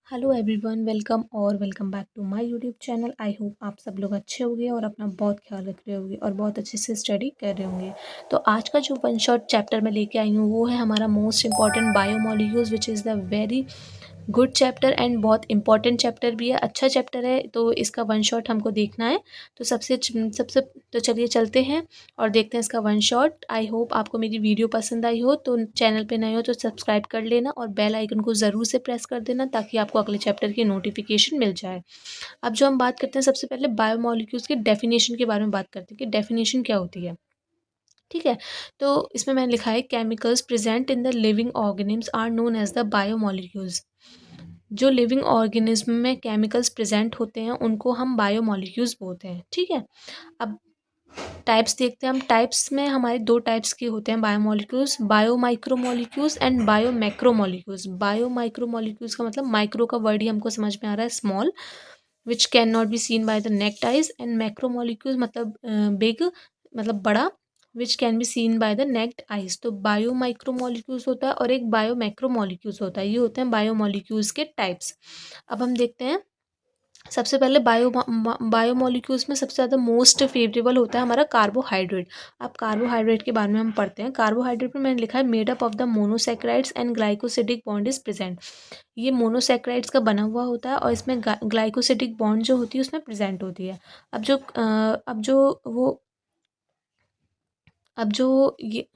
Hello everyone, welcome back to my YouTube channel. I hope आप सब लोग अच्छे होंगे और अपना बहुत ख्याल रख रहे होंगे और बहुत अच्छे से स्टडी कर रहे होंगे। तो आज का जो वन शॉट चैप्टर मैं लेके आई हूँ वो है हमारा most important biomolecules, which is the very good chapter and बहुत इंपॉर्टेंट चैप्टर भी है, अच्छा चैप्टर है। तो इसका वन शॉट हमको देखना है। तो सबसे तो चलिए चलते हैं और देखते हैं इसका वन शॉट। आई होप आपको मेरी वीडियो पसंद आई हो, तो चैनल पे नए हो तो सब्सक्राइब कर लेना और बेल आइकन को ज़रूर से प्रेस कर देना ताकि आपको अगले चैप्टर की नोटिफिकेशन मिल जाए। अब जो हम बात करते हैं, सबसे पहले बायोमोलिक्यूल्स की डेफिनेशन के बारे में बात करते हैं कि डेफिनेशन क्या होती है। ठीक है, तो इसमें मैंने लिखा है chemicals present in the living organisms are known as the biomolecules. जो लिविंग ऑर्गेनिज्म में केमिकल्स प्रेजेंट होते हैं उनको हम बायोमोलिक्यूल्स बोलते हैं। ठीक है, अब टाइप्स देखते हैं हम। टाइप्स में हमारे दो टाइप्स के होते हैं biomolecules, bio micromolecules and bio macromolecules. Bio micromolecules का मतलब माइक्रो का वर्ड ही हमको समझ में आ रहा है, small, which can not be seen by the necked eyes. And macromolecules मतलब बिग, मतलब बड़ा, which can be seen by the necked eyes. तो बायो माइक्रोमोलिक्यूल्स होता है और एक बायो मैक्रोमोलिक्यूल्स होता है। ये होते हैं बायोमोलिक्यूल्स के टाइप्स। अब हम देखते हैं, सबसे पहले बायोमोलिक्यूल्स में सबसे ज़्यादा मोस्ट फेवरेबल होता है हमारा कार्बोहाइड्रेट। अब कार्बोहाइड्रेट के बारे में हम पढ़ते हैं। कार्बोहाइड्रेट में मैंने लिखा है made up of the monosaccharides and glycosidic bond is present. ये मोनोसैकेराइड्स का बना हुआ होता है और इसमें ग्लाइकोसिडिक बॉन्ड जो होती है उसमें प्रेजेंट होती है। अब जो ये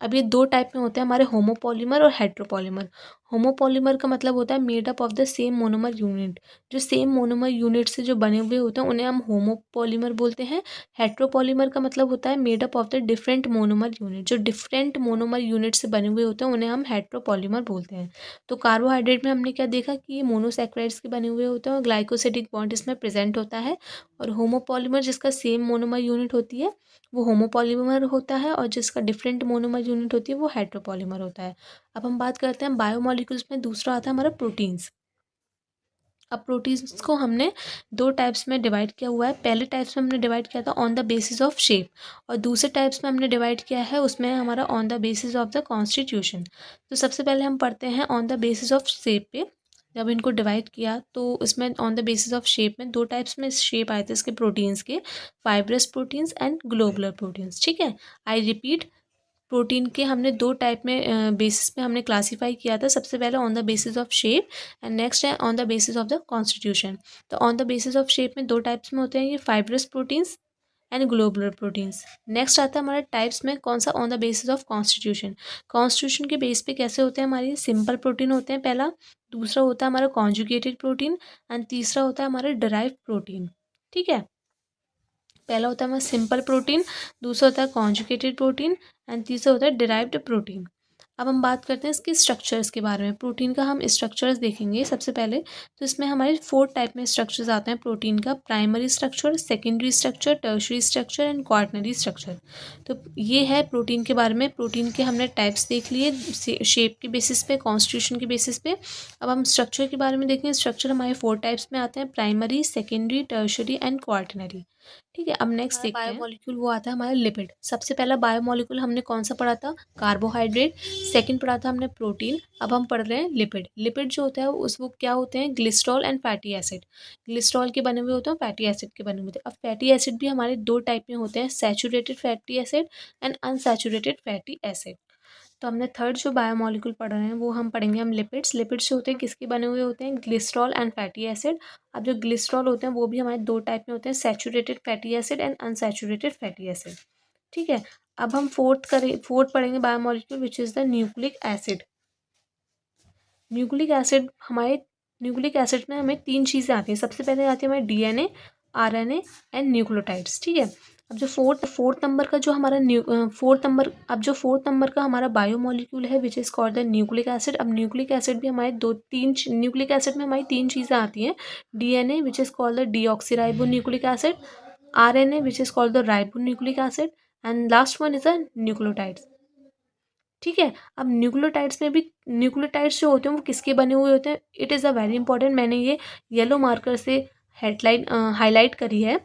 अब ये दो टाइप में होते हैं हमारे, होमोपॉलीमर और हेट्रोपॉलीमर। होमोपॉलीमर का मतलब होता है made up of the same monomer unit. जो सेम मोनोमर यूनिट से जो बने हुए होते हैं उन्हें हम होमोपॉलीमर बोलते हैं। हेट्रोपॉलीमर का मतलब होता है made up of the different monomer unit. जो डिफरेंट मोनोमर यूनिट से बने हुए होते हैं उन्हें हम हेट्रोपॉलीमर बोलते हैं। तो कार्बोहाइड्रेट में हमने क्या देखा कि ये मोनोसैकेराइड्स के बने हुए होते हैं और ग्लाइकोसिडिक बॉन्ड इसमें प्रेजेंट होता है। और होमोपॉलीमर जिसका सेम मोनोमर यूनिट होती है वो होमोपॉलीमर होता है और जिसका डिफरेंट मोनोमर यूनिट होती है वो हेट्रोपॉलीमर होता है। अब हम बात करते हैं बायोमोलिक्यूल्स में, दूसरा आता है हमारा प्रोटीन्स। अब प्रोटीन्स को हमने दो टाइप्स में डिवाइड किया हुआ है। पहले टाइप्स में हमने डिवाइड किया था on the basis of shape, और दूसरे टाइप्स में हमने डिवाइड किया है उसमें हमारा on the basis of the constitution. तो सबसे पहले हम पढ़ते हैं on the basis of shape पे। जब इनको डिवाइड किया तो इसमें on the basis of shape में दो टाइप्स में शेप आए थे इसके प्रोटीन्स के, fibrous proteins and globular proteins. ठीक है, आई रिपीट, प्रोटीन के हमने दो टाइप में बेसिस पे हमने क्लासीफाई किया था। सबसे पहले on the basis of shape and next है on the basis of the constitution. तो on the basis of shape में दो टाइप्स में होते हैं, ये fibrous proteins and globular proteins. Next आता है हमारा टाइप्स में कौन सा, on the basis of constitution. Constitution के बेस पे कैसे होते हैं हमारे, सिंपल प्रोटीन होते हैं पहला, दूसरा होता है हमारा कॉन्जुगेटेड प्रोटीन एंड तीसरा होता है हमारा डिराइव्ड प्रोटीन। ठीक है, पहला होता है हमारा सिंपल प्रोटीन, दूसरा होता है कॉन्जुगेटेड प्रोटीन एंड तीसरा होता है डिराइव्ड प्रोटीन। अब हम बात करते हैं इसके स्ट्रक्चर्स के बारे में। प्रोटीन का हम स्ट्रक्चर्स देखेंगे सबसे पहले। तो इसमें हमारे 4 टाइप में स्ट्रक्चर्स आते हैं प्रोटीन का, primary structure, secondary structure, tertiary structure and quaternary structure. तो ये है प्रोटीन के बारे में। प्रोटीन के हमने टाइप्स देख लिए शेप के बेसिस पे, कॉन्स्टिट्यूशन के बेसिस पे। अब हम स्ट्रक्चर के बारे में देखेंगे। स्ट्रक्चर हमारे 4 टाइप्स में आते हैं, primary, secondary, tertiary and quaternary. ठीक है, अब नेक्स्ट देखते हैं बायोमोलिक्यूल, वो आता है हमारा लिपिड। सबसे पहला बायोमोलिक्यूल हमने कौन सा पढ़ा था, कार्बोहाइड्रेट। सेकंड पढ़ा था हमने प्रोटीन। अब हम पढ़ रहे हैं लिपिड। लिपिड जो होता है उस वो क्या होते हैं, glycerol and fatty acid. Glycerol के बने हुए होते हैं, फैटी एसिड के बने हुए होते हैं। अब फैटी एसिड भी हमारे दो टाइप में होते हैं, saturated fatty acid and unsaturated fatty acid. तो हमने थर्ड जो बायोमोलिक्यूल पढ़ रहे हैं वो हम पढ़ेंगे हम लिपिड्स। लिपिड्स जो होते हैं किसके बने हुए होते हैं, ग्लिसरॉल एंड फैटी एसिड। अब जो ग्लिसरॉल होते हैं वो भी हमारे दो टाइप में होते हैं, saturated fatty acid and unsaturated fatty acid. ठीक है, अब हम फोर्थ पढ़ेंगे biomolecule which is the nucleic acid. Nucleic acid हमारे, न्यूक्लिक एसिड में हमें 3 चीज़ें आती हैं। सबसे पहले आती है हमारे डीएनए, आरएनए एंड न्यूक्लियोटाइड्स। ठीक है, अब जो फोर्थ नंबर का जो हमारा फोर्थ नंबर का हमारा बायोमोलिक्यूल है which is called the nucleic acid. अब न्यूक्लिक एसिड भी हमारे न्यूक्लिक एसिड में हमारी 3 चीज़ें आती हैं, DNA which is called the deoxyribo nucleic acid, RNA which is called the ribo nucleic acid and last one is the nucleotides. ठीक है, अब न्यूक्लियोटाइड्स में भी, न्यूक्लियोटाइड्स जो होते हैं वो किसके बने हुए होते हैं, it is a very important. मैंने ये येलो मार्कर से हेडलाइन हाईलाइट करी है।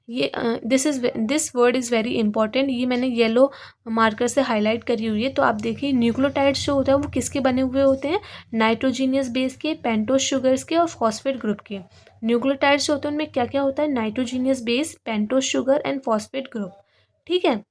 ये this word is very important, ये मैंने येलो मार्कर से हाईलाइट करी हुई है। तो आप देखिए न्यूक्लियोटाइड्स जो होता है वो किसके बने हुए होते हैं, नाइट्रोजीनियस बेस के, पेंटोस शुगर्स के और फॉस्फेट ग्रुप के। न्यूक्लियोटाइड्स जो होते हैं उनमें क्या क्या होता है, nitrogenous base, pentose sugar and phosphate group. ठीक है।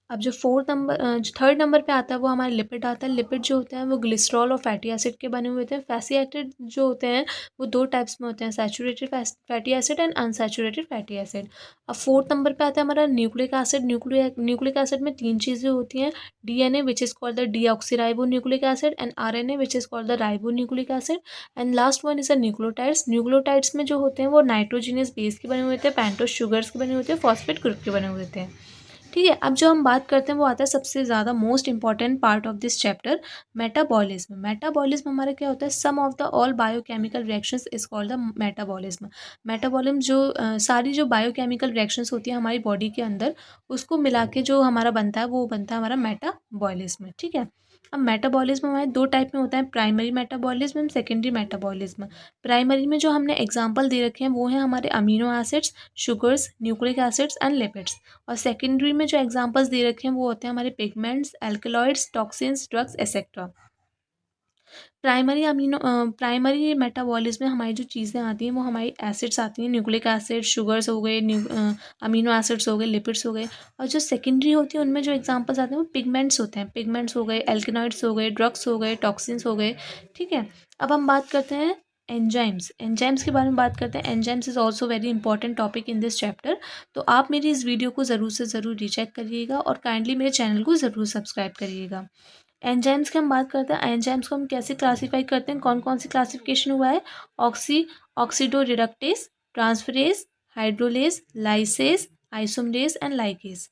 अब जो जो थर्ड नंबर पे आता है वो हमारा लिपिड आता है। लिपिड जो होते हैं वो ग्लिसरॉल और फैटी एसिड के बने हुए होते हैं। फैटी एसिड जो होते हैं वो दो टाइप्स में होते हैं, saturated fatty acid and unsaturated fatty acid. अब फोर्थ नंबर पे आता है हमारा न्यूक्लिक एसिड। न्यूक्लिक एसिड में तीन चीज़ें होती हैं, DNA which is called the deoxyribo nucleic acid, and RNA which is called the ribo nucleic acid, and last one is a nucleotides. Nucleotides में जो होते हैं वो नाइट्रोजीनियस बेस के बने हुए होते हैं, पेंटोस शुगर्स के बने हुए होते हैं, फॉस्फेट ग्रुप के बने हुए होते हैं। ठीक है। अब जो हम बात करते हैं वो आता है सबसे ज़्यादा most important part of this chapter, metabolism. Metabolism हमारा क्या होता है, sum of the all biochemical reactions is called the metabolism. Metabolism जो सारी जो बायोकेमिकल रिएक्शंस होती है हमारी बॉडी के अंदर, उसको मिला के जो हमारा बनता है वो बनता है हमारा मेटाबॉलिज्म। ठीक है। अब मेटाबॉलिज्म हमारे दो टाइप में होता है, primary metabolism and secondary metabolism. Primary में जो हमने एग्जाम्पल दे रखे हैं वो है हमारे amino acids, sugars, nucleic acids and lipids. और सेकेंडरी में जो एग्जांपल्स दे रखे हैं वो होते हैं हमारे pigments, alkaloids, toxins, drugs etcetera. Primary metabolism में हमारी जो चीज़ें आती हैं वो हमारी एसिड्स आती हैं, न्यूक्लिक एसिड, शुगर्स हो गए, अमीनो एसिड्स हो गए, लिपिड्स हो गए। और जो सेकेंडरी होती है उनमें जो एग्जांपल्स आते हैं वो पिगमेंट्स होते हैं, पिगमेंट्स हो गए, एल्केनॉइड्स हो गए, ड्रग्स हो गए, टॉक्सिन्स हो गए। ठीक है। अब हम बात करते हैं एंजाइम्स। एंजाइम्स के बारे में बात करते हैं। Enzymes is also very important topic in this chapter. तो आप मेरी इस वीडियो को ज़रूर से ज़रूर रीचेक करिएगा और काइंडली मेरे चैनल को ज़रूर सब्सक्राइब करिएगा। एंजाइम्स की हम बात करते हैं, एंजाइम्स को हम कैसे क्लासीफाई करते हैं, कौन कौन सी क्लासिफिकेशन हुआ है, oxidoreductase, transferase, hydrolase, lyases, isomerase and ligase.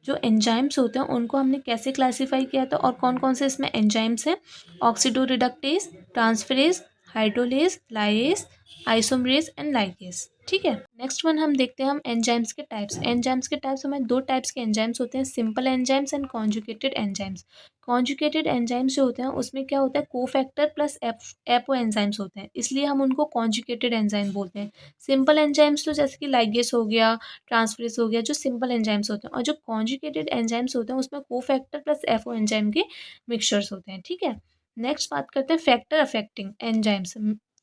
जो एंजाइम्स होते हैं उनको हमने कैसे क्लासीफाई किया था और कौन कौन से इसमें एंजाइम्स हैं, oxidoreductase, transferase, hydrolase, lyase, isomerase and ligase. ठीक है। नेक्स्ट वन हम देखते हैं हम एंजाइम्स के टाइप्स। एंजाइम्स के टाइप्स हमें दो टाइप्स के एंजाइम्स होते हैं, simple enzymes and conjugated enzymes. Conjugated enzymes जो होते हैं उसमें क्या होता है, कोफैक्टर प्लस एपो एंजाइम्स होते हैं, इसलिए हम उनको कॉन्जुगेटेड एंजाइम बोलते हैं। सिंपल एंजाइम्स तो जैसे कि लाइगेस हो गया, ट्रांसफरेज हो गया, जो सिंपल एंजाइम्स होते हैं, और जो कॉन्जुगेटेड एंजाइम्स होते हैं उसमें कोफैक्टर प्लस एपो एंजाइम के मिक्सचर्स होते हैं। ठीक है। नेक्स्ट बात करते हैं फैक्टर अफेक्टिंग एंजाइम्स।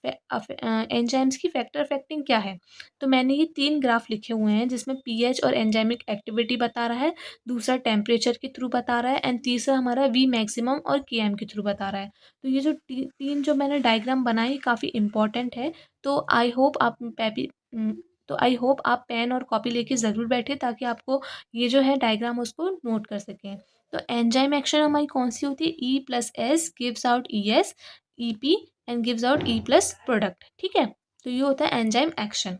एंजाइम्स की फैक्टर अफेक्टिंग क्या है, तो मैंने ये तीन ग्राफ लिखे हुए हैं जिसमें पीएच और एंजाइमिक एक्टिविटी बता रहा है, दूसरा टेम्परेचर के थ्रू बता रहा है, एंड तीसरा हमारा वी मैक्सिमम और के एम के थ्रू बता रहा है। तो ये जो तीन जो मैंने डायग्राम बनाए काफ़ी इंपॉर्टेंट है। तो आई होप आप पेन और कॉपी लेके ज़रूर बैठे ताकि आपको ये जो है डायग्राम उसको नोट कर सकें। तो एंजाइम एक्शन हमारी कौन सी होती है, E plus S gives out E S, E P and gives out E plus product. ठीक है। तो ये होता है एंजाइम एक्शन।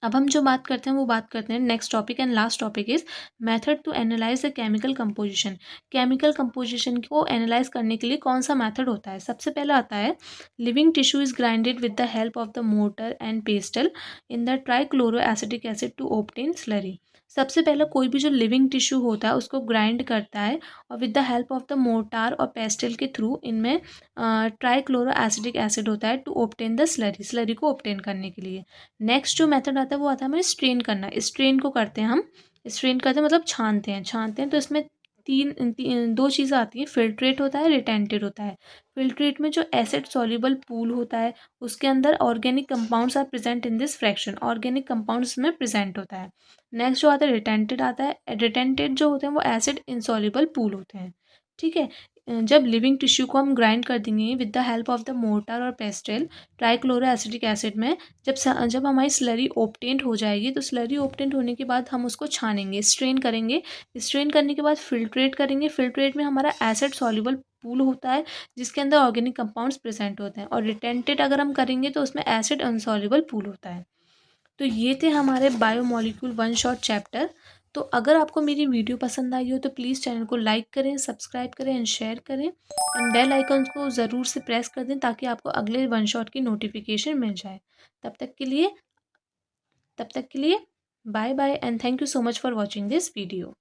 अब हम जो बात करते हैं वो बात करते हैं next topic and last topic is method to analyse the chemical composition. Chemical composition को एनालाइज करने के लिए कौन सा मेथड होता है, सबसे पहला आता है living tissue is grinded with the help of the mortar and pestle in the trichloroacetic acid to obtain slurry. सबसे पहले कोई भी जो लिविंग टिश्यू होता है उसको ग्राइंड करता है और with the help of the mortar और पेस्टल के थ्रू इनमें ट्राइक्लोरो एसिटिक एसिड होता है to obtain the slurry, slurry को ऑब्टेन करने के लिए। नेक्स्ट जो मेथड आता है वो आता है हमें स्ट्रेन करना। स्ट्रेन को करते हैं हम, स्ट्रेन करते हैं मतलब छानते हैं। तो इसमें दो चीज़ें आती हैं, फिल्ट्रेट होता है, रिटेंटेड होता है। फिल्ट्रेट में जो एसिड सॉल्युबल पूल होता है उसके अंदर organic compounds are present in this fraction, organic compounds में प्रेजेंट होता है। नेक्स्ट जो आता है रिटेंटेड आता है, रिटेंटेड जो होते हैं वो एसिड इनसॉल्युबल पूल होते हैं। ठीक है। जब लिविंग टिश्यू को हम ग्राइंड कर देंगे with the help of the mortar और पेस्टल ट्राइक्लोरो एसिटिक एसिड में, जब हमारी स्लरी ऑब्टेंड हो जाएगी तो स्लरी ऑब्टेंड होने के बाद हम उसको छानेंगे, स्ट्रेन करेंगे। स्ट्रेन करने के बाद फिल्ट्रेट करेंगे। फिल्ट्रेट में हमारा एसिड सॉल्युबल पूल होता है जिसके अंदर ऑर्गेनिक कंपाउंड्स प्रेजेंट होते हैं, और रिटेंटेड अगर हम करेंगे तो उसमें एसिड अनसॉल्युबल पूल होता है। तो ये थे हमारे बायोमोलिक्यूल वन शॉट चैप्टर। तो अगर आपको मेरी वीडियो पसंद आई हो तो प्लीज़ चैनल को लाइक करें, सब्सक्राइब करें एंड शेयर करें, एंड बेल आइकन को ज़रूर से प्रेस कर दें ताकि आपको अगले वन शॉट की नोटिफिकेशन मिल जाए। तब तक के लिए तब तक के लिए bye bye and thank you so much for watching this video.